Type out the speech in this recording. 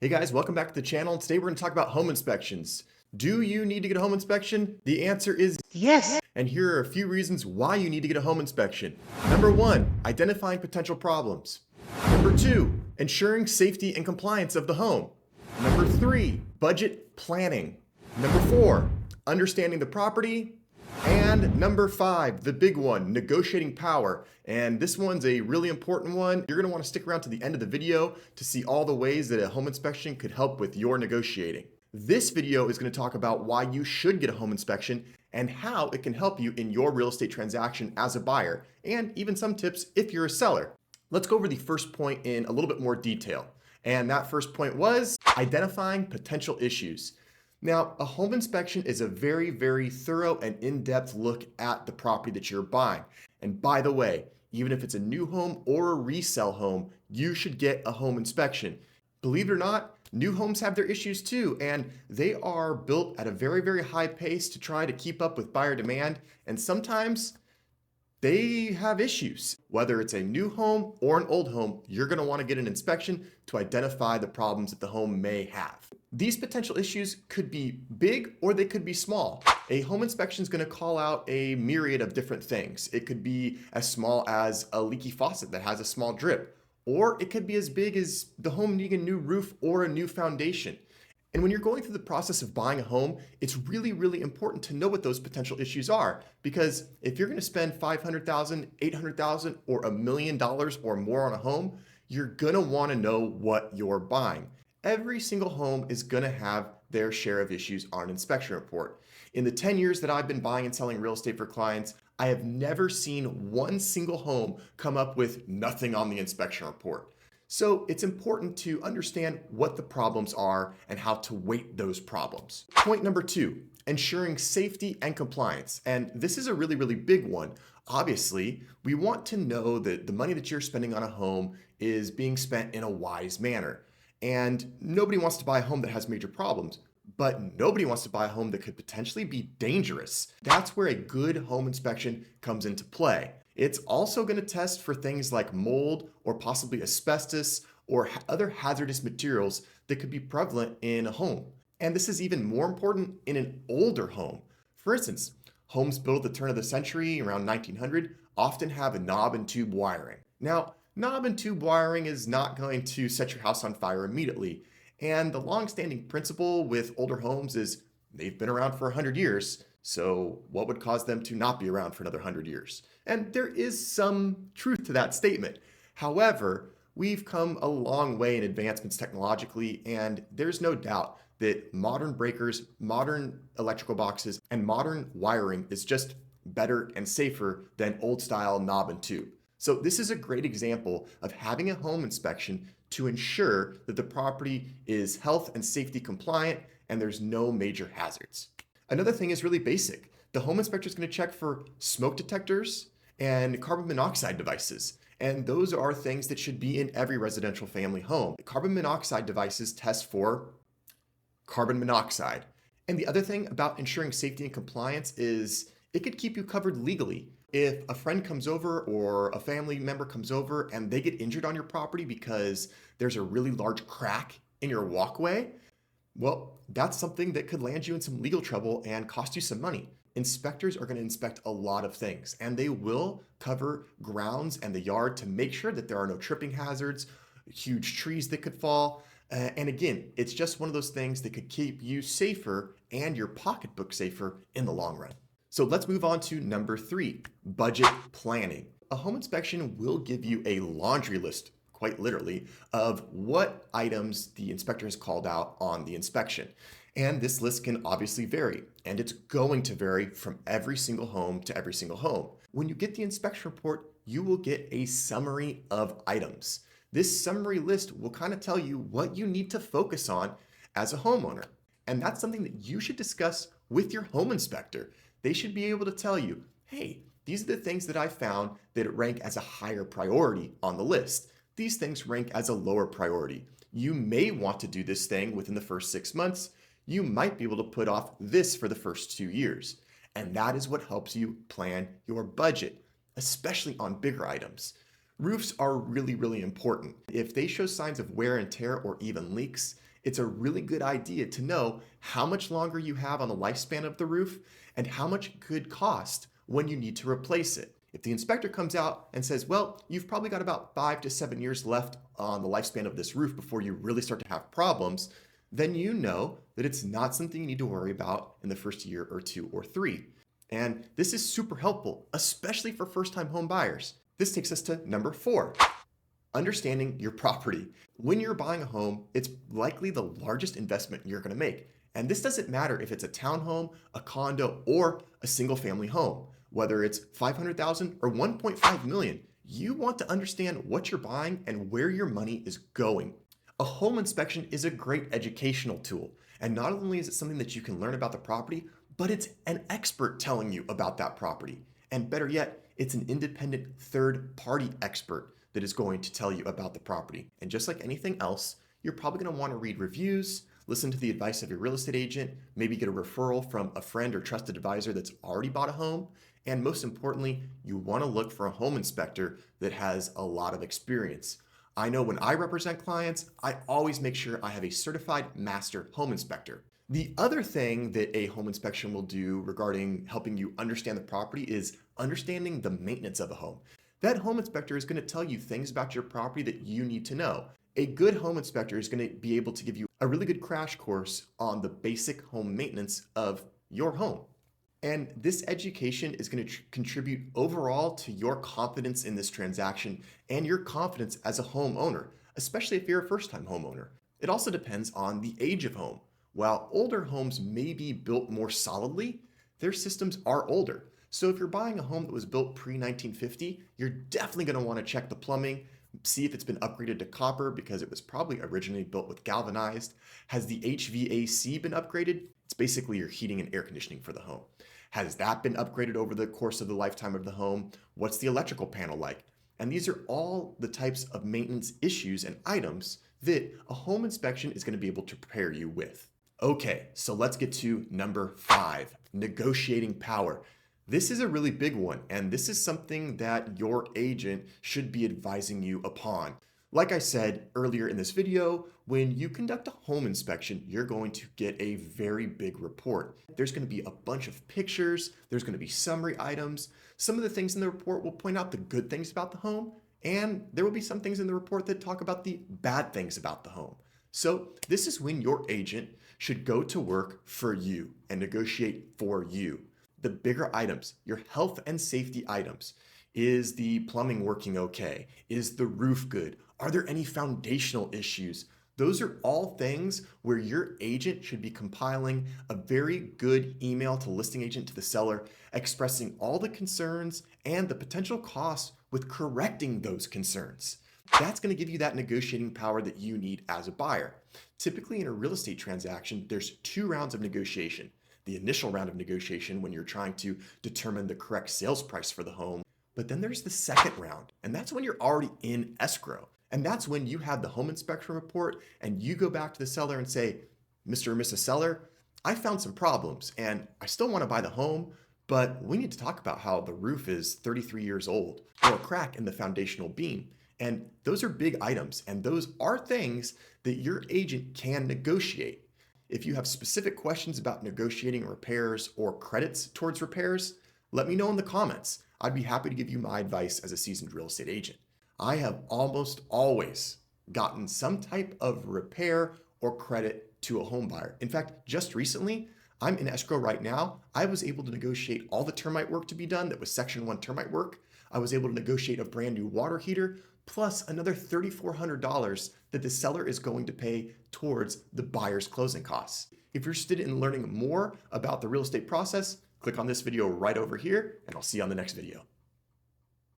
Hey guys, welcome back to the channel. Today we're going to talk about home inspections. Do you need to get a home inspection? The answer is yes. And here are a few reasons why you need to get a home inspection. Number one, identifying potential problems. Number two, ensuring safety and compliance of the home. Number three, budget planning. Number four, understanding the property. And number five, the big one, negotiating power. And this one's a really important one. You're going to want to stick around to the end of the video to see all the ways that a home inspection could help with your negotiating. This video is going to talk about why you should get a home inspection and how it can help you in your real estate transaction as a buyer, and even some tips if you're a seller. Let's go over the first point in a little bit more detail. And that first point was identifying potential issues. Now, a home inspection is a very, very thorough and in-depth look at the property that you're buying. And by the way, even if it's a new home or a resale home, you should get a home inspection. Believe it or not, new homes have their issues too, and they are built at a very, very high pace to try to keep up with buyer demand. And sometimes they have issues. Whether it's a new home or an old home, you're going to want to get an inspection to identify the problems that the home may have. These potential issues could be big or they could be small. A home inspection is going to call out a myriad of different things. It could be as small as a leaky faucet that has a small drip, or it could be as big as the home needing a new roof or a new foundation. And when you're going through the process of buying a home, it's really, really important to know what those potential issues are. Because if you're going to spend $500,000, $800,000, or $1 million or more on a home, you're going to want to know what you're buying. Every single home is going to have their share of issues on an inspection report. In the 10 years that I've been buying and selling real estate for clients, I have never seen one single home come up with nothing on the inspection report. So it's important to understand what the problems are and how to weight those problems. Point number two, ensuring safety and compliance. And this is a really, really big one. Obviously, we want to know that the money that you're spending on a home is being spent in a wise manner. And nobody wants to buy a home that has major problems, but nobody wants to buy a home that could potentially be dangerous. That's where a good home inspection comes into play. It's also going to test for things like mold or possibly asbestos or other hazardous materials that could be prevalent in a home. And this is even more important in an older home. For instance, homes built at the turn of the century, around 1900, often have a knob and tube wiring. Now, knob and tube wiring is not going to set your house on fire immediately. And the long-standing principle with older homes is they've been around for 100 years. So what would cause them to not be around for another 100 years? And there is some truth to that statement. However, we've come a long way in advancements technologically, and there's no doubt that modern breakers, modern electrical boxes, and modern wiring is just better and safer than old style knob and tube. So this is a great example of having a home inspection to ensure that the property is health and safety compliant and there's no major hazards. Another thing is really basic. The home inspector is going to check for smoke detectors and carbon monoxide devices. And those are things that should be in every residential family home. Carbon monoxide devices test for carbon monoxide. And the other thing about ensuring safety and compliance is it could keep you covered legally. If a friend comes over or a family member comes over and they get injured on your property because there's a really large crack in your walkway, well, that's something that could land you in some legal trouble and cost you some money. Inspectors are going to inspect a lot of things, and they will cover grounds and the yard to make sure that there are no tripping hazards, huge trees that could fall. And again, it's just one of those things that could keep you safer and your pocketbook safer in the long run. So let's move on to number three, budget planning. A home inspection will give you a laundry list, quite literally, of what items the inspector has called out on the inspection. And this list can obviously vary, and it's going to vary from every single home to every single home. When you get the inspection report, you will get a summary of items. This summary list will kind of tell you what you need to focus on as a homeowner. And that's something that you should discuss with your home inspector. They should be able to tell you, hey, these are the things that I found that rank as a higher priority on the list. These things rank as a lower priority. You may want to do this thing within the first 6 months. You might be able to put off this for the first 2 years. And that is what helps you plan your budget, especially on bigger items. Roofs are really, really important. If they show signs of wear and tear or even leaks, It's a really good idea to know how much longer you have on the lifespan of the roof and how much it could cost when you need to replace it. If the inspector comes out and says, well, you've probably got about 5 to 7 years left on the lifespan of this roof before you really start to have problems, then you know that it's not something you need to worry about in the first year or 2 or 3. And this is super helpful, especially for first-time home buyers. This takes us to number 4, understanding your property. When you're buying a home, it's likely the largest investment you're going to make. And this doesn't matter if it's a townhome, a condo, or a single-family home. Whether it's $500,000 or $1.5 million, you want to understand what you're buying and where your money is going. A home inspection is a great educational tool. And not only is it something that you can learn about the property, but it's an expert telling you about that property. And better yet, it's an independent third-party expert that is going to tell you about the property. And just like anything else, you're probably going to want to read reviews, listen to the advice of your real estate agent, maybe get a referral from a friend or trusted advisor that's already bought a home. And most importantly, you want to look for a home inspector that has a lot of experience. I know when I represent clients, I always make sure I have a certified master home inspector. The other thing that a home inspection will do regarding helping you understand the property is understanding the maintenance of a home. That home inspector is going to tell you things about your property that you need to know. A good home inspector is going to be able to give you a really good crash course on the basic home maintenance of your home. And this education is going to contribute overall to your confidence in this transaction and your confidence as a homeowner, especially if you're a first-time homeowner. It also depends on the age of home. While older homes may be built more solidly, their systems are older. So if you're buying a home that was built pre-1950, you're definitely going to want to check the plumbing, see if it's been upgraded to copper because it was probably originally built with galvanized. Has the HVAC been upgraded? It's basically your heating and air conditioning for the home. Has that been upgraded over the course of the lifetime of the home? What's the electrical panel like? And these are all the types of maintenance issues and items that a home inspection is going to be able to prepare you with. Okay, so let's get to number 5, negotiating power. This is a really big one, and this is something that your agent should be advising you upon. Like I said earlier in this video, when you conduct a home inspection, you're going to get a very big report. There's going to be a bunch of pictures, there's going to be summary items. Some of the things in the report will point out the good things about the home, and there will be some things in the report that talk about the bad things about the home. So this is when your agent should go to work for you and negotiate for you. The bigger items, your health and safety items. Is the plumbing working okay? Is the roof good? Are there any foundational issues? Those are all things where your agent should be compiling a very good email to listing agent to the seller, expressing all the concerns and the potential costs with correcting those concerns. That's going to give you that negotiating power that you need as a buyer. Typically in a real estate transaction, there's 2 rounds of negotiation. The initial round of negotiation when you're trying to determine the correct sales price for the home. But then there's the second round, and that's when you're already in escrow. And that's when you have the home inspection report and you go back to the seller and say, Mr. or Mrs. Seller, I found some problems and I still want to buy the home, but we need to talk about how the roof is 33 years old or a crack in the foundational beam. And those are big items, and those are things that your agent can negotiate. If you have specific questions about negotiating repairs or credits towards repairs, let me know in the comments. I'd be happy to give you my advice as a seasoned real estate agent. I have almost always gotten some type of repair or credit to a home buyer. In fact, just recently, I'm in escrow right now. I was able to negotiate all the termite work to be done that was Section 1 termite work. I was able to negotiate a brand new water heater, plus another $3,400 that the seller is going to pay towards the buyer's closing costs. If you're interested in learning more about the real estate process, click on this video right over here, and I'll see you on the next video.